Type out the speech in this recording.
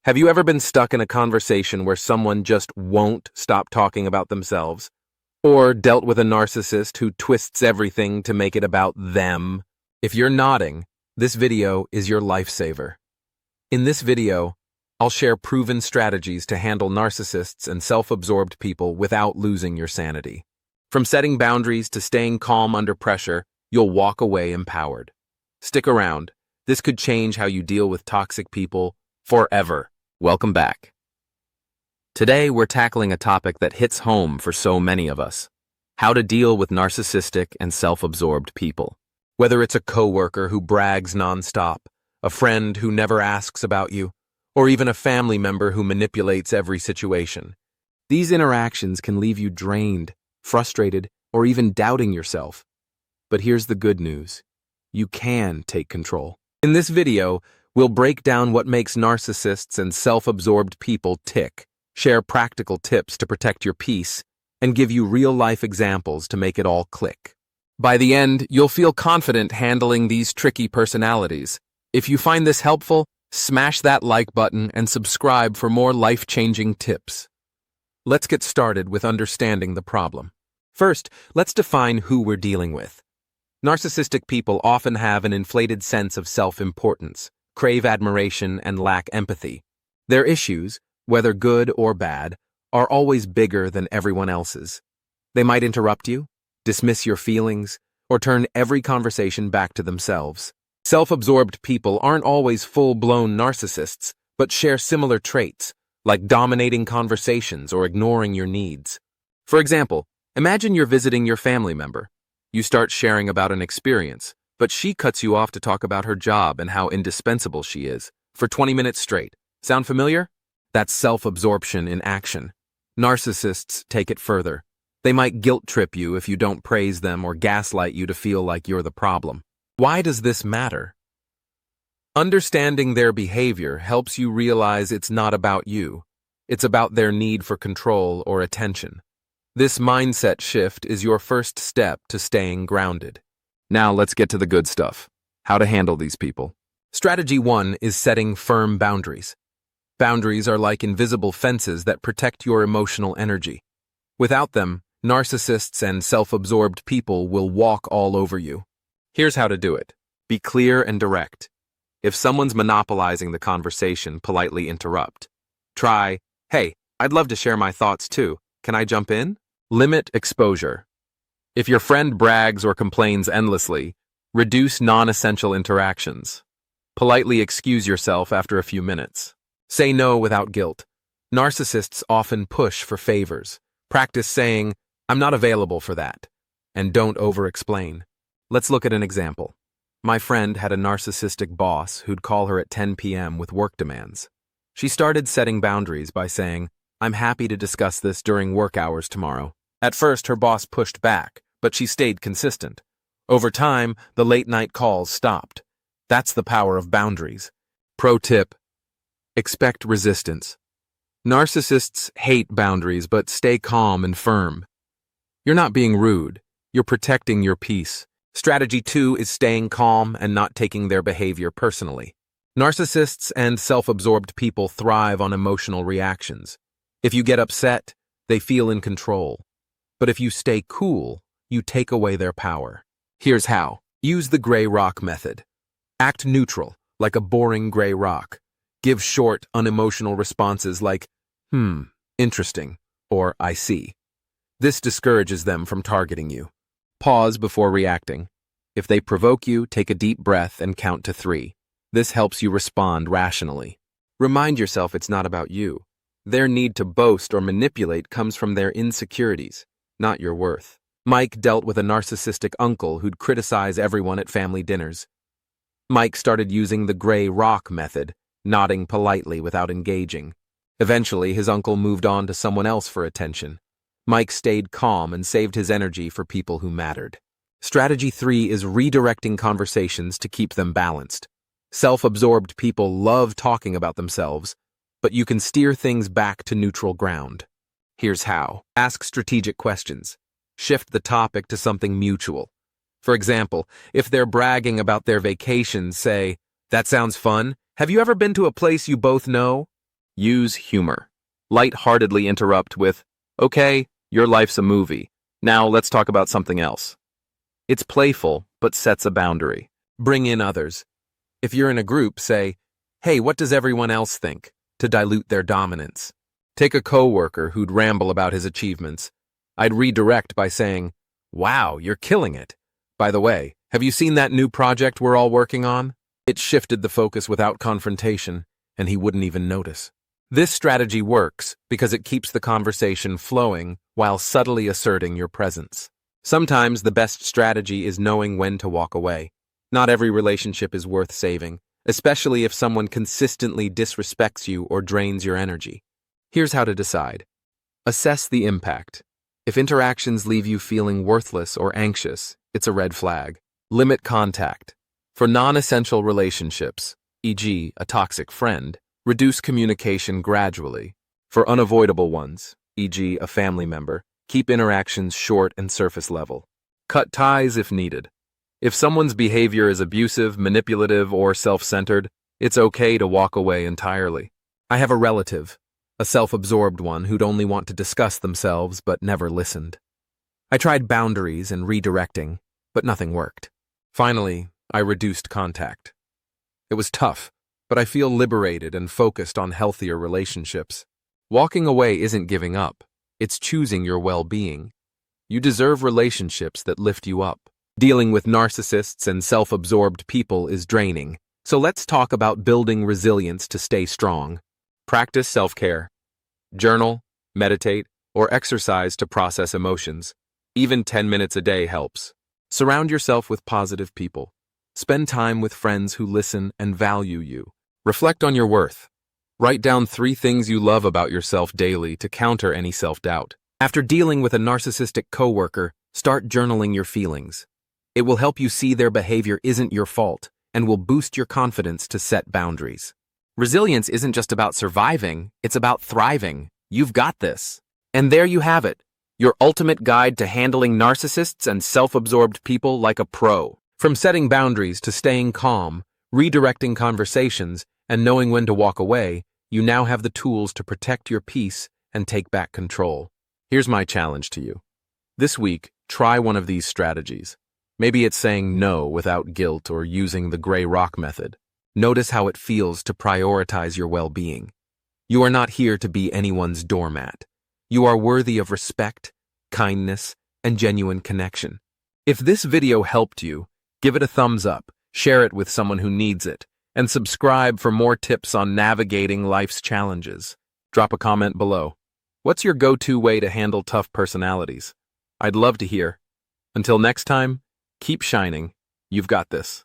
Have you ever been stuck in a conversation where someone just won't stop talking about themselves? Or dealt with a narcissist who twists everything to make it about them? If you're nodding, this video is your lifesaver. In this video, I'll share proven strategies to handle narcissists and self-absorbed people without losing your sanity. From setting boundaries to staying calm under pressure, you'll walk away empowered. Stick around. This could change how you deal with toxic people forever. Welcome back. Today, we're tackling a topic that hits home for so many of us: how to deal with narcissistic and self-absorbed people. Whether it's a coworker who brags nonstop, a friend who never asks about you, or even a family member who manipulates every situation. These interactions can leave you drained, frustrated, or even doubting yourself. But here's the good news: you can take control. In this video, we'll break down what makes narcissists and self-absorbed people tick, share practical tips to protect your peace, and give you real-life examples to make it all click. By the end, you'll feel confident handling these tricky personalities. If you find this helpful, smash that like button and subscribe for more life-changing tips. Let's get started with understanding the problem. First, let's define who we're dealing with. Narcissistic people often have an inflated sense of self-importance, crave admiration, and lack empathy. Their issues, whether good or bad, are always bigger than everyone else's. They might interrupt you, dismiss your feelings, or turn every conversation back to themselves. Self-absorbed people aren't always full-blown narcissists, but share similar traits, like dominating conversations or ignoring your needs. For example, imagine you're visiting your family member. You start sharing about an experience, but she cuts you off to talk about her job and how indispensable she is, for 20 minutes straight. Sound familiar? That's self-absorption in action. Narcissists take it further. They might guilt-trip you if you don't praise them or gaslight you to feel like you're the problem. Why does this matter? Understanding their behavior helps you realize it's not about you. It's about their need for control or attention. This mindset shift is your first step to staying grounded. Now let's get to the good stuff: how to handle these people. Strategy 1 is setting firm boundaries. Boundaries are like invisible fences that protect your emotional energy. Without them, narcissists and self-absorbed people will walk all over you. Here's how to do it. Be clear and direct. If someone's monopolizing the conversation, politely interrupt. Try, "Hey, I'd love to share my thoughts too. Can I jump in?" Limit exposure. If your friend brags or complains endlessly, reduce non-essential interactions. Politely excuse yourself after a few minutes. Say no without guilt. Narcissists often push for favors. Practice saying, "I'm not available for that," and don't over-explain. Let's look at an example. My friend had a narcissistic boss who'd call her at 10 p.m. with work demands. She started setting boundaries by saying, "I'm happy to discuss this during work hours tomorrow." At first, her boss pushed back, but she stayed consistent. Over time, the late-night calls stopped. That's the power of boundaries. Pro tip: expect resistance. Narcissists hate boundaries, but stay calm and firm. You're not being rude. You're protecting your peace. Strategy 2 is staying calm and not taking their behavior personally. Narcissists and self-absorbed people thrive on emotional reactions. If you get upset, they feel in control. But if you stay cool, you take away their power. Here's how. Use the gray rock method. Act neutral, like a boring gray rock. Give short, unemotional responses like, interesting, or I see. This discourages them from targeting you. Pause before reacting. If they provoke you, take a deep breath and count to 3. This helps you respond rationally. Remind yourself it's not about you. Their need to boast or manipulate comes from their insecurities, not your worth. Mike dealt with a narcissistic uncle who'd criticize everyone at family dinners. Mike started using the gray rock method, nodding politely without engaging. Eventually, his uncle moved on to someone else for attention. Mike stayed calm and saved his energy for people who mattered. Strategy 3 is redirecting conversations to keep them balanced. Self-absorbed people love talking about themselves, but you can steer things back to neutral ground. Here's how. Ask strategic questions. Shift the topic to something mutual. For example, if they're bragging about their vacation, say, "That sounds fun. Have you ever been to a place you both know?" Use humor. Light-heartedly interrupt with, "Okay, your life's a movie. Now let's talk about something else." It's playful, but sets a boundary. Bring in others. If you're in a group, say, "Hey, what does everyone else think?" to dilute their dominance. Take a coworker who'd ramble about his achievements. I'd redirect by saying, "Wow, you're killing it. By the way, have you seen that new project we're all working on?" It shifted the focus without confrontation, and he wouldn't even notice. This strategy works because it keeps the conversation flowing while subtly asserting your presence. Sometimes the best strategy is knowing when to walk away. Not every relationship is worth saving, especially if someone consistently disrespects you or drains your energy. Here's how to decide. Assess the impact. If interactions leave you feeling worthless or anxious, it's a red flag. Limit contact. For non-essential relationships, e.g., a toxic friend, reduce communication gradually. For unavoidable ones, e.g., a family member, keep interactions short and surface level. Cut ties if needed. If someone's behavior is abusive, manipulative, or self-centered, it's okay to walk away entirely. I have a relative, a self-absorbed one who'd only want to discuss themselves but never listened. I tried boundaries and redirecting, but nothing worked. Finally, I reduced contact. It was tough, but I feel liberated and focused on healthier relationships. Walking away isn't giving up, it's choosing your well-being. You deserve relationships that lift you up. Dealing with narcissists and self-absorbed people is draining, so let's talk about building resilience to stay strong. Practice self-care. Journal, meditate, or exercise to process emotions. Even 10 minutes a day helps. Surround yourself with positive people. Spend time with friends who listen and value you. Reflect on your worth. Write down 3 things you love about yourself daily to counter any self-doubt. After dealing with a narcissistic coworker, start journaling your feelings. It will help you see their behavior isn't your fault and will boost your confidence to set boundaries. Resilience isn't just about surviving, it's about thriving. You've got this. And there you have it, your ultimate guide to handling narcissists and self-absorbed people like a pro. From setting boundaries to staying calm, redirecting conversations, and knowing when to walk away, you now have the tools to protect your peace and take back control. Here's my challenge to you. This week, try one of these strategies. Maybe it's saying no without guilt or using the gray rock method. Notice how it feels to prioritize your well-being. You are not here to be anyone's doormat. You are worthy of respect, kindness, and genuine connection. If this video helped you, give it a thumbs up, share it with someone who needs it, and subscribe for more tips on navigating life's challenges. Drop a comment below. What's your go-to way to handle tough personalities? I'd love to hear. Until next time, keep shining. You've got this.